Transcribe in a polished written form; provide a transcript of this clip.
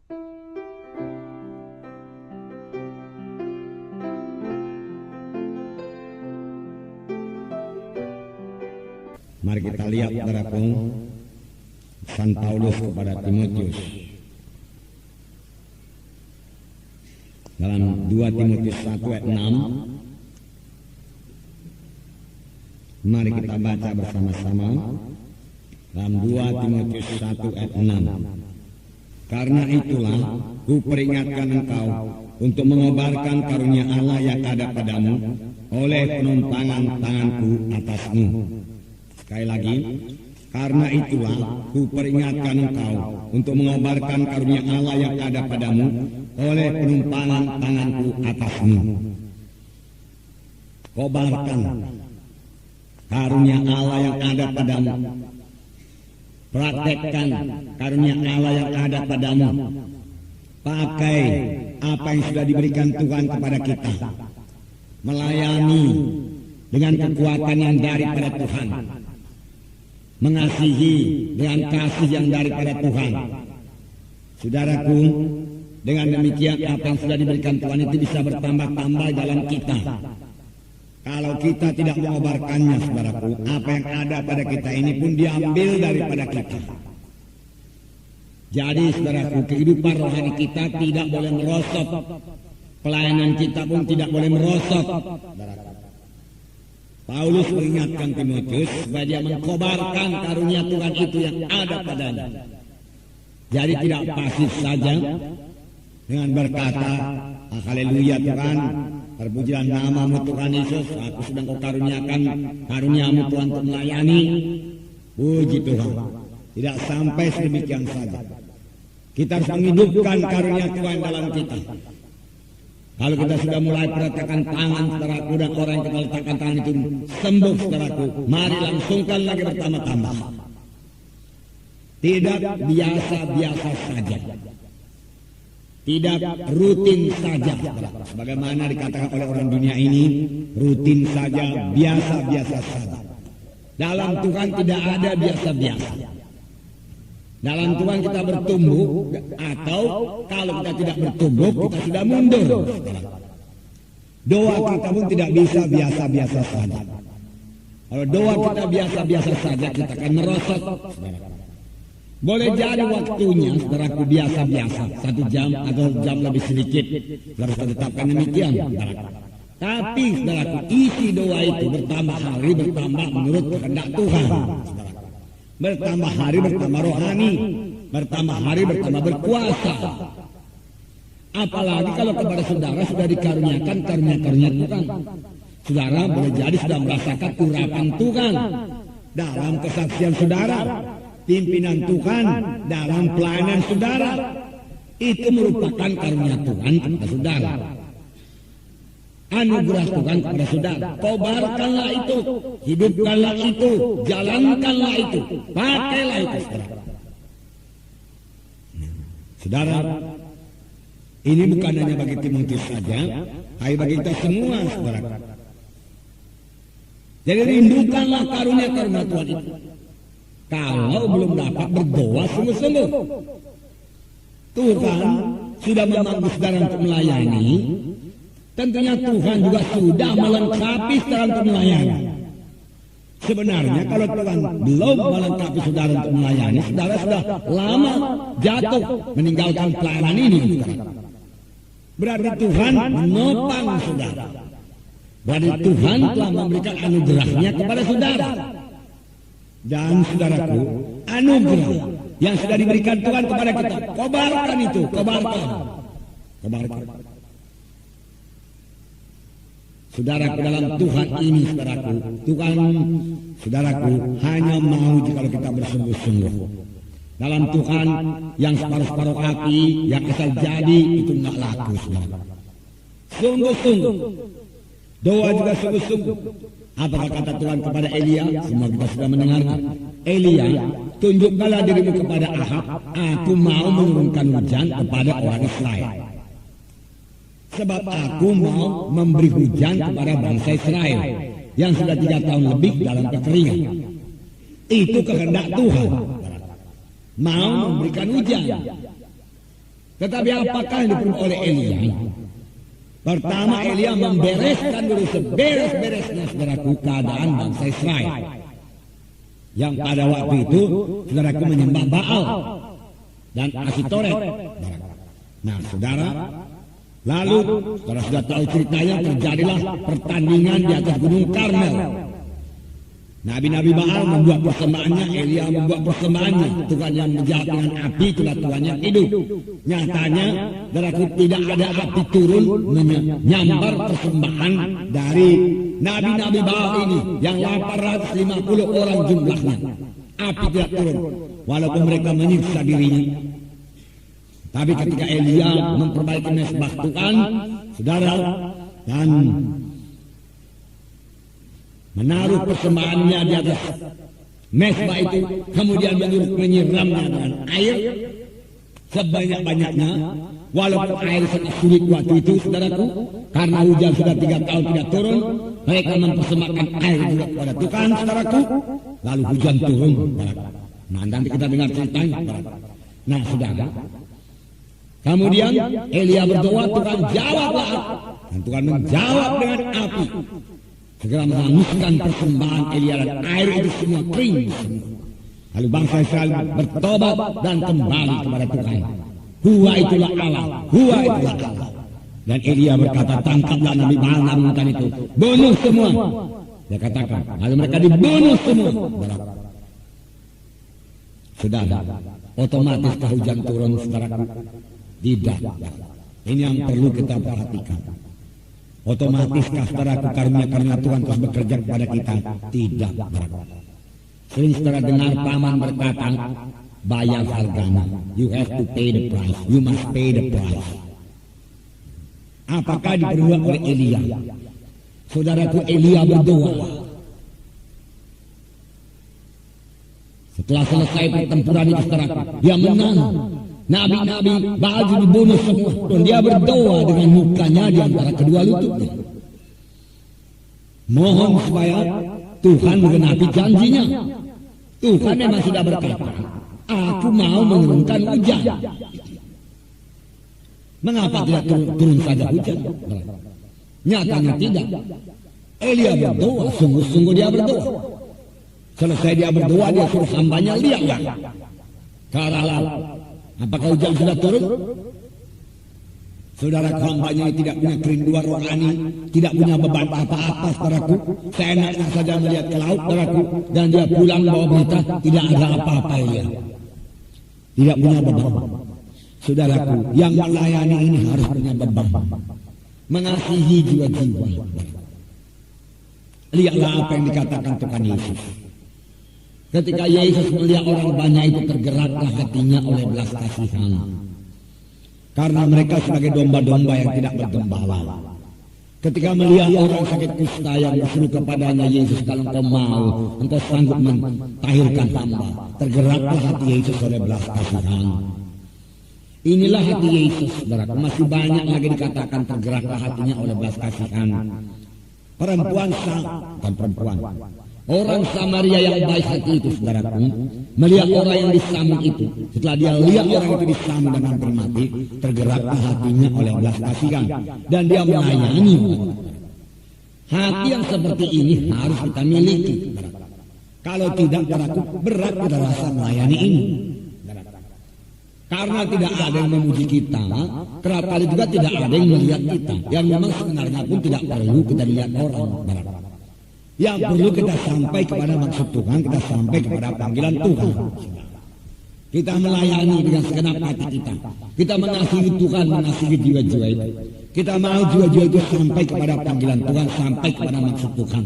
Mari kita lihat saudaraku, San Paulus kepada Timotius dalam 2 Timotius 1 ayat 6. Mari kita baca bersama-sama dalam 2 Timotius 1 ayat 6. Karena itulah kuperingatkan engkau untuk mengobarkan karunia Allah yang ada padamu oleh penumpangan tanganku atasmu. Sekali lagi, karena itulah kuperingatkan engkau untuk mengobarkan karunia Allah yang ada padamu oleh penumpangan tanganku atasmu. Kobarkan karunia Allah yang ada padamu. Praktekkan karunia Allah yang ada padamu. Pakai apa yang sudah diberikan Tuhan kepada kita. Melayani dengan kekuatan yang daripada Tuhan. Mengasihi dengan kasih yang daripada Tuhan. Saudaraku, dengan demikian apa yang sudah diberikan Tuhan itu bisa bertambah-tambah dalam kita. Kalau kita tidak mengobarkannya, saudaraku, apa yang ada pada kita ini pun diambil daripada kita. Jadi, saudaraku, kehidupan rohani kita tidak boleh merosot. Pelayanan kita pun tidak boleh merosot. Paulus mengingatkan Timotius supaya dia mengkobarkan karunia Tuhan itu yang ada padanya. Jadi tidak pasif saja dengan berkata, haleluya Tuhan, terpujilah namamu Tuhan Yesus, aku sedang kau karuniakan karuniamu Tuhan untuk melayani. Puji Tuhan. Tidak sampai sedemikian saja. Kita harus menghidupkan karunia Tuhan dalam kita. Kalau kita sudah mulai perhatikan tangan saudaraku dan orang yang kita letakkan tangan itu sembuh saudaraku, mari langsungkan lagi bertambah-tambah. Tidak biasa-biasa saja. Tidak rutin saja. Sebagaimana dikatakan oleh orang dunia ini, rutin saja, biasa-biasa saja. Dalam Tuhan tidak ada biasa-biasa. Dalam Tuhan kita bertumbuh, atau kalau kita tidak bertumbuh, kita sudah mundur. Doa kita pun tidak bisa biasa-biasa saja. Kalau doa kita biasa-biasa saja, kita akan merosot. Boleh jadi waktunya, saudaraku, biasa-biasa, 1 jam atau jam lebih sedikit. Harus kita tetapkan demikian. Tapi, saudaraku, isi doa itu bertambah hari, bertambah menurut kehendak Tuhan. Bertambah hari bertambah rohani, bertambah hari bertambah berkuasa. Apalagi kalau kepada saudara sudah dikaruniakan karunia-karunia Tuhan. Saudara boleh jadi sudah merasakan urapan Tuhan dalam kesaksian saudara, pimpinan Tuhan dalam pelayanan saudara. Itu merupakan karunia Tuhan kepada saudara. Anugerah Tuhan kepada saudara. Kobarkanlah itu, hidupkanlah itu, jalankanlah itu, pakailah itu, saudara. Saudara, ini bukan hanya bagi Timotius saja, tapi bagi kita semua, saudara. Jadi rindukanlah karunia-karunia Tuhan itu. Kalau belum dapat, berdoa sungguh-sungguh. Tuhan sudah memanggil saudara untuk melayani. Tentunya Tuhan juga sudah melengkapi saudara untuk melayani. Sebenarnya kalau Tuhan belum melengkapi saudara untuk melayani, saudara sudah lama jatuh meninggalkan pelayanan ini. Berarti Tuhan menopang saudara. Berarti Tuhan telah memberikan anugerahnya kepada saudara. Dan saudaraku, anugerah yang sudah diberikan Tuhan kepada kita, kobarkan itu, kobarkan. Kobarkan. Saudaraku, dalam Tuhan ini, saudaraku, Tuhan, saudaraku, hanya mau kalau kita bersungguh-sungguh. Dalam Tuhan yang separuh-separuh hati, yang asal jadi, itu enggak laku, saudara. Sungguh-sungguh. Doa juga sungguh-sungguh. Apakah kata Tuhan kepada Elia? Semua kita sudah mendengarkan. Elia, tunjukkanlah dirimu kepada Ahab, aku mau menurunkan hujan kepada orang Israel. Sebab aku mau memberi hujan kepada bangsa Israel yang sudah 3 tahun lebih dalam kekeringan. Itu kehendak Tuhan. Mau memberikan hujan. Tetapi apakah yang diperlukan oleh Elia? Pertama, Elia membereskan dulu seberes-beresnya saudaraku keadaan bangsa Israel. Yang pada waktu itu saudaraku menyembah Baal dan Asitoret. Nah saudara, lalu saudara sudah tahu ceritanya, terjadilah pertandingan di atas Gunung Karmel. Nabi-nabi Baal membuat persembahannya, Elia membuat persembahannya. Tuhan yang menjawab dengan api, itulah Tuhan yang hidup. Nyatanya, saudaraku, tidak ada api turun menyambar persembahan dari nabi-nabi Baal ini yang 850 orang jumlahnya. Api tidak turun, walaupun mereka menyiksa dirinya. Tapi ketika Elia memperbaiki mesbah Tuhan, saudara, dan menaruh persembahannya di atas mesbah itu, kemudian menyiramnya dengan air sebanyak-banyaknya, walaupun air sangat sulit waktu itu, saudaraku, karena hujan sudah 3 tahun tidak turun, mereka mempersembahkan air juga kepada Tuhan, saudaraku, lalu hujan turun, saudaraku. Nah, nanti kita dengar ceritanya, saudaraku. Nah, saudara, kemudian Elia berdoa, Tuhan jawablah, dan Tuhan menjawab dengan api. Segera menghanguskan persembahan Elia dan air itu semua kering. Lalu bangsa Israel bertobat dan kembali kepada Tuhan. Hua itulah Allah, Hua itulah Allah. Dan Elia berkata, tangkaplah Nabi Baal, Nabi Mutan itu, bunuh semua. Dia katakan, lalu mereka dibunuh semua. Saudara, otomatis hujan turun, saudaraku? Tidak. Ini yang perlu kita perhatikan. Otomatiskah saudaraku karunia Tuhan terus bekerja kepada kita? Tidak. Sering saudara dengar paman berkata, bayar harganya. You have to pay the price. You must pay the price. Apakah diperbuat oleh Elia? Saudaraku, Elia berdoa. Setelah selesai pertempuran itu, saudaraku, dia menang. Nabi-nabi Baal dibunuh semua, dan dia berdoa dengan mukanya di antara kedua lututnya. Mohon supaya Tuhan menggenapi janjinya. Tuhan memang sudah berkata, aku mau menurunkan hujan. Mengapa tidak turun saja hujan? Nyatanya tidak. Elia berdoa, sungguh-sungguh dia berdoa. Selesai dia berdoa, dia suruh hambanya, lihatlah ke arah laut. Apakah hujan sudah turun? Saudara, hambanya tidak punya kerinduan rohani, tidak punya beban apa-apa, saudaraku. Seenaknya saja melihat ke laut, saudaraku, dan dia pulang bawa berita, tidak ada apa-apa ya. Tidak punya beban. Saudaraku, yang melayani ini harus punya beban, mengasihi jiwa-jiwa. Lihatlah apa yang dikatakan Tuhan Yesus. Ketika Yesus melihat orang banyak itu, tergeraklah hatinya oleh belas kasihan. Karena mereka sebagai domba-domba yang tidak bergembala. Ketika melihat orang sakit kusta yang berseru kepadanya, Yesus, kalau engkau mau, engkau sanggup mentahirkan hamba. Tergeraklah hati Yesus oleh belas kasihan. Inilah hati Yesus, saudara. Masih banyak lagi dikatakan tergeraklah hatinya oleh belas kasihan. Perempuan bukan perempuan. Orang Samaria yang baik hati itu, saudaraku, melihat orang yang disambung itu, setelah dia lihat orang itu disambung dan hampir mati, tergeraklah hatinya oleh belas kasihan, dan dia melayani. Hati yang seperti ini harus kita miliki. Kalau tidak, saudaraku, berat kita rasa melayani ini. Karena tidak ada yang memuji kita, kerap kali juga tidak ada yang melihat kita, yang memang sebenarnya pun tidak perlu kita lihat orang. Yang perlu kita sampai kepada maksud Tuhan, kita sampai kepada panggilan Tuhan. Kita melayani dengan segenap hati kita. Kita mengasihi Tuhan, mengasihi jiwa-jiwa itu. Kita mau jiwa-jiwa itu sampai kepada panggilan Tuhan, sampai kepada maksud Tuhan.